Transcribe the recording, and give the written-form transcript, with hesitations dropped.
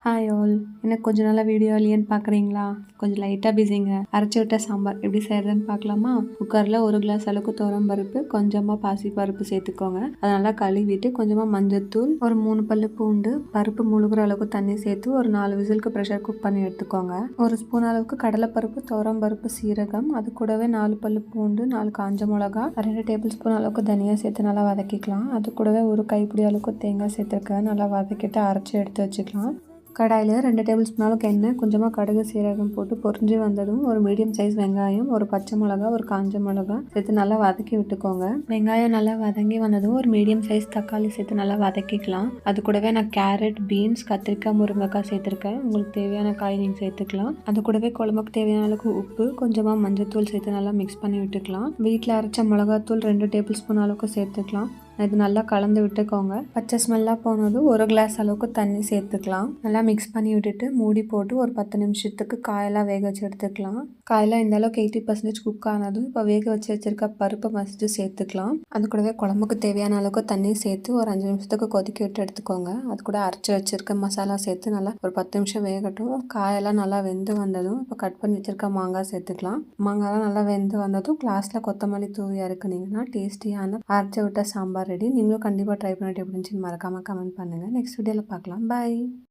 Hi all. எனக்கு கொஞ்சம் நாளா வீடியோ இல்லையேன்னு பார்க்குறீங்களா? கொஞ்சம் லைட்டாக பிஸிங்க. அரைச்சி விட்ட சாம்பார் எப்படி செய்கிறதுன்னு பார்க்கலாமா? குக்கரில் 1 கிளாஸ் அளவுக்கு துவரம்பருப்பு, கொஞ்சமாக பாசிப்பருப்பு சேர்த்துக்கோங்க. அதை நல்லா கழுவிட்டு கொஞ்சமாக மஞ்சத்தூள், ஒரு 3 பல்லு பூண்டு, பருப்பு முழுகிற அளவுக்கு தண்ணி சேர்த்து ஒரு 4 விசிலுக்கு ப்ரெஷர் குக் பண்ணி எடுத்துக்கோங்க. 1 ஸ்பூன் அளவுக்கு கடலைப்பருப்பு, துவரம்பருப்பு, சீரகம், அது கூடவே 4 பல்லு பூண்டு, 4 காஞ்ச மிளகா, 2 டேபிள் ஸ்பூன் அளவுக்கு தனியாக சேர்த்து நல்லா வதக்கிக்கலாம். அது கூடவே ஒரு கைப்பிடி அளவுக்கு தேங்காய் சேர்த்துருக்க நல்லா வதக்கிட்டு அரைச்சி எடுத்து வச்சுக்கலாம். கடாயில் 2 டேபிள் ஸ்பூன் அளவுக்கு எண்ணெய், கொஞ்சமாக கடுகு சீரகம் போட்டு பொரிஞ்சு வந்ததும் ஒரு மீடியம் சைஸ் வெங்காயம், ஒரு பச்சை மிளகா, ஒரு காஞ்ச மிளகா சேர்த்து நல்லா வதக்கி விட்டுக்கோங்க. வெங்காயம் நல்லா வதங்கி வந்ததும் ஒரு மீடியம் சைஸ் தக்காளி சேர்த்து நல்லா வதக்கிக்கலாம். அது கூடவே நான் கேரட், பீன்ஸ், கத்திரிக்காய், முருங்கைக்காய் சேர்த்துருக்கேன். உங்களுக்கு தேவையான காய் நீங்கள் சேர்த்துக்கலாம். அது கூடவே குழம்புக்கு தேவையான அளவுக்கு உப்பு, கொஞ்சமாக மஞ்சத்தூள் சேர்த்து நல்லா மிக்ஸ் பண்ணி விட்டுக்கலாம். வீட்டில் அரைச்ச மிளகாத்தூள் 2 டேபிள் ஸ்பூன் அளவுக்கு சேர்த்துக்கலாம். இது நல்லா கலந்து விட்டுக்கோங்க. பச்சை ஸ்மெல்லாக போனதும் 1 கிளாஸ் அளவுக்கு தண்ணி சேர்த்துக்கலாம். நல்லா மிக்ஸ் பண்ணி விட்டுட்டு மூடி போட்டு ஒரு 10 நிமிஷத்துக்கு காயெல்லாம் வேக வச்சு எடுத்துக்கலாம். காயெல்லாம் இந்த அளவுக்கு 80% குக் ஆனதும் இப்போ வேக வச்சு வச்சிருக்க பருப்பை மசிச்சு சேர்த்துக்கலாம். அது கூடவே குழம்புக்கு தேவையான அளவுக்கு தண்ணி சேர்த்து ஒரு 5 நிமிஷத்துக்கு கொதிக்க விட்டு எடுத்துக்கோங்க. அது கூட அரைச்சி வச்சிருக்க மசாலா சேர்த்து நல்லா ஒரு 10 நிமிஷம் வேகட்டும். காயெல்லாம் நல்லா வெந்து வந்ததும் இப்போ கட் பண்ணி வச்சிருக்க மாங்காய் சேர்த்துக்கலாம். மாங்காய்லாம் நல்லா வெந்து வந்ததும் கிளாஸில் கொத்தமல்லி தூவி இறக்குனீங்கன்னா டேஸ்டியான அரைச்சி விட்ட சாம்பார் ரெடி. நீங்களும் கண்டிப்பாக ட்ரை பண்ணிட்டு எப்படி இருந்துச்சுன்னு மறக்காமல் கமெண்ட் பண்ணுங்கள். நெக்ஸ்ட் வீடியோவில் பார்க்கலாம். பாய்.